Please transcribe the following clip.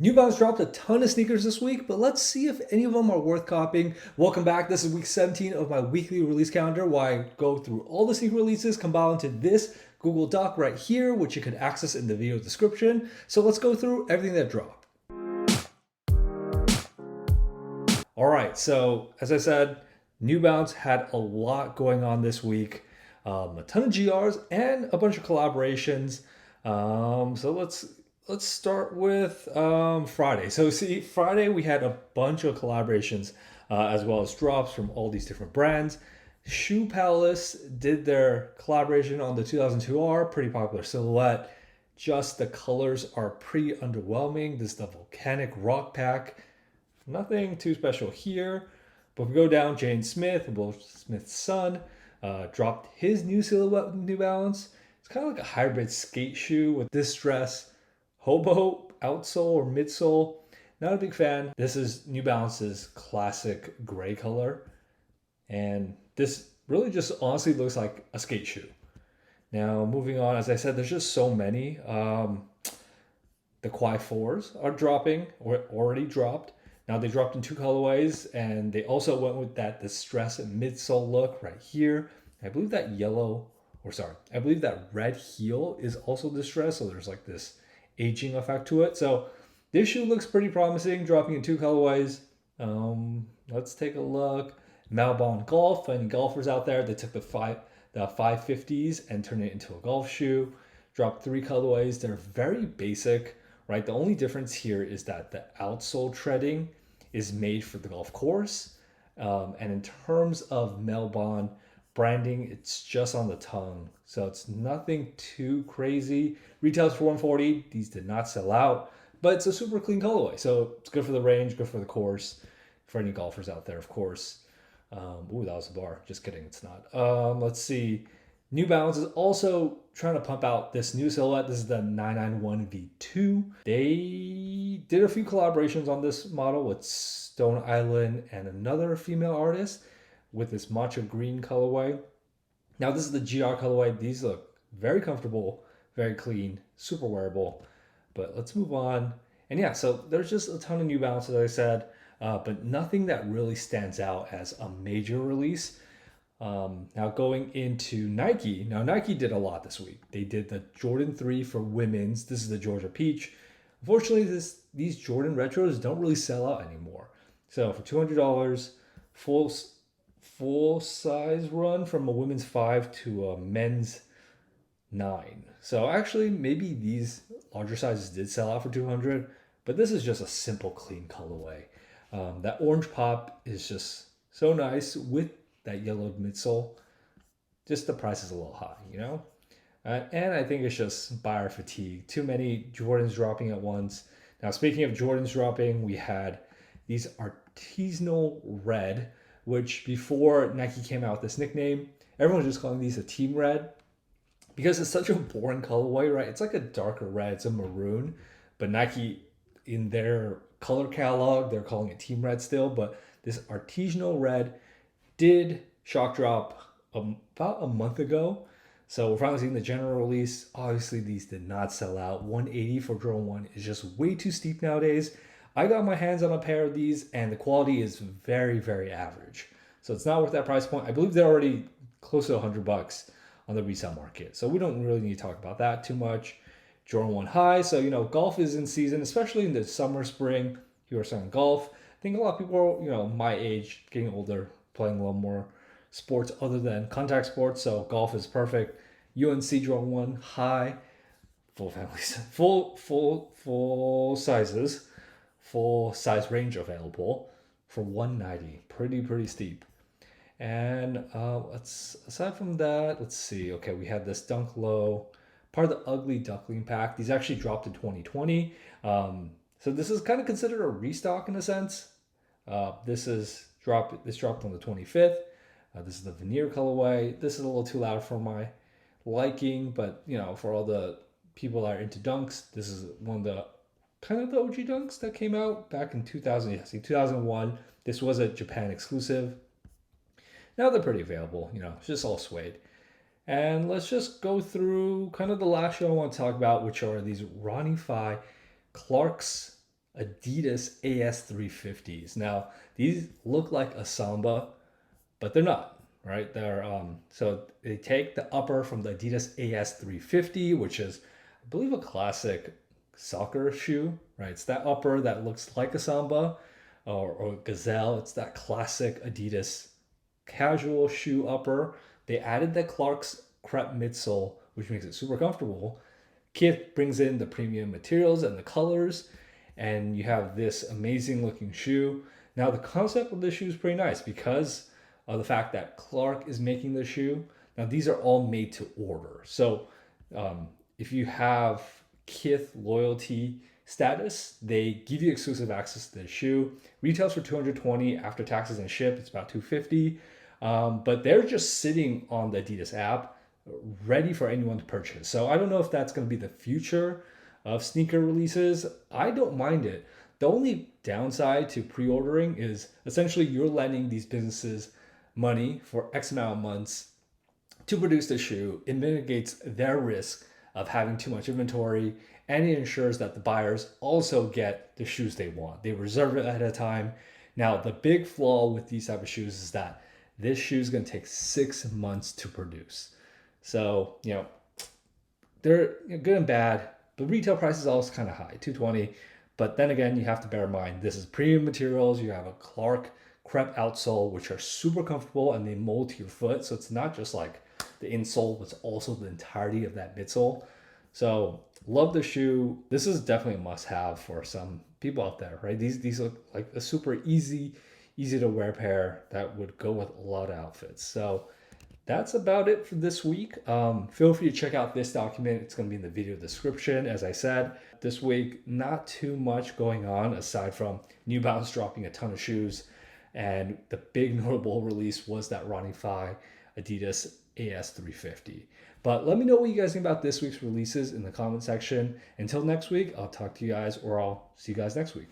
New Balance dropped a ton of sneakers this week, but let's see if any of them are worth copying. Welcome back. This is week 17 of my weekly release calendar, where I go through all the sneaker releases compiled into this Google Doc right here, which you can access in the video description. So let's go through everything that dropped. All right, so as I said, New Balance had a lot going on this week. A ton of GRs and a bunch of collaborations. So let's start with Friday. So see, Friday we had a bunch of collaborations as well as drops from all these different brands. Shoe Palace did their collaboration on the 2002R, pretty popular silhouette. Just the colors are pretty underwhelming. This is the Volcanic Rock Pack. Nothing too special here. But if we go down, Jaden Smith, Will Smith's son, dropped his new silhouette New Balance. It's kind of like a hybrid skate shoe with distress, hobo outsole or midsole. Not a big fan. This is New Balance's classic gray color. And this really just honestly looks like a skate shoe. Now, moving on, as I said, there's just so many. The KAWHI 4s are dropping, or already dropped. Now they dropped in two colorways, and they also went with that distress midsole look right here. I believe that I believe that red heel is also distressed, so there's like this aging effect to it. So this shoe looks pretty promising, dropping in two colorways. Let's take a look. Malbon Golf, any golfers out there, they took the 550s and turned it into a golf shoe. Dropped three colorways. They're very basic, right? The only difference here is that the outsole treading is made for the golf course. And in terms of Malbon branding, it's just on the tongue. So it's nothing too crazy. Retails for $140. These did not sell out, but it's a super clean colorway. So it's good for the range, good for the course, for any golfers out there, of course. Ooh, that was a bar. Just kidding, it's not. Let's see. New Balance is also trying to pump out this new silhouette. This is the 991 V2. They did a few collaborations on this model with Stone Island and another female artist with this matcha green colorway. Now this is the GR colorway. These look very comfortable, very clean, super wearable. But let's move on. And yeah, so there's just a ton of New Balance, as I said, but nothing that really stands out as a major release. Now going into Nike. Now Nike did a lot this week. They did the Jordan 3 for women's. This is the Georgia Peach. Unfortunately, these Jordan retros don't really sell out anymore. So for $200, full size run from a women's 5 to a men's 9. So actually, maybe these larger sizes did sell out for $200, but this is just a simple, clean colorway. That orange pop is just so nice with that yellowed midsole. Just the price is a little high, you know? And I think it's just buyer fatigue. Too many Jordans dropping at once. Now, speaking of Jordans dropping, we had these Artisanal Red, which before Nike came out with this nickname, everyone was just calling these a Team Red because it's such a boring colorway, right? It's like a darker red, it's a maroon, but Nike, in their color catalog, they're calling it Team Red still, but this Artisanal Red did shock drop about a month ago. So we're finally seeing the general release. Obviously, these did not sell out. $180 for Jordan 1 is just way too steep nowadays. I got my hands on a pair of these, and the quality is very, very average. So it's not worth that price point. I believe they're already close to $100 on the resale market. So we don't really need to talk about that too much. Jordan 1 high. So, golf is in season, especially in the summer, spring. You are starting golf. I think a lot of people are, my age, getting older, playing a little more sports other than contact sports. So golf is perfect. UNC Jordan 1 high, full families, full sizes, full size range available for $190. Pretty steep. And aside from that, let's see. Okay, we have this Dunk Low, part of the Ugly Duckling pack. These actually dropped in 2020. So this is kind of considered a restock in a sense. This dropped on the 25th. This is the Veneer colorway. This is a little too loud for my liking, but for all the people that are into dunks, this is one of the kind of the OG dunks that came out back in 2001. This was a Japan exclusive. Now they're pretty available, it's just all suede. And let's just go through kind of the last show I want to talk about, which are these Ronnie Clark's Adidas AS350s. Now, these look like a Samba, but they're not, right? They're so they take the upper from the Adidas AS350, which is, I believe, a classic soccer shoe, right? It's that upper that looks like a Samba or Gazelle. It's that classic Adidas casual shoe upper. They added the Clark's crepe midsole, which makes it super comfortable. KITH brings in the premium materials and the colors, and you have this amazing looking shoe. Now, the concept of this shoe is pretty nice because of the fact that Clark is making the shoe. Now, these are all made to order. So, if you have KITH loyalty status, they give you exclusive access to the shoe. Retails for $220 after taxes and ship. It's about $250. But they're just sitting on the Adidas app, ready for anyone to purchase. So I don't know if that's going to be the future of sneaker releases. I don't mind it. The only downside to pre-ordering is essentially you're lending these businesses money for X amount of months to produce the shoe. It mitigates their risk of having too much inventory, and it ensures that the buyers also get the shoes they want. They reserve it ahead of time. Now, the big flaw with these type of shoes is that this shoe is going to take 6 months to produce. So, they're good and bad. The retail price is always kind of high, $220. But then again, you have to bear in mind, this is premium materials. You have a Clark crepe outsole, which are super comfortable and they mold to your foot. So it's not just like the insole, but it's also the entirety of that midsole. So love the shoe. This is definitely a must-have for some people out there, right? These look like a super easy to wear pair that would go with a lot of outfits. So that's about it for this week. Feel free to check out this document. It's going to be in the video description. As I said, this week, not too much going on aside from New Balance dropping a ton of shoes. And the big notable release was that Ronnie Fieg Adidas AS350. But let me know what you guys think about this week's releases in the comment section. Until next week, I'll talk to you guys, or I'll see you guys next week.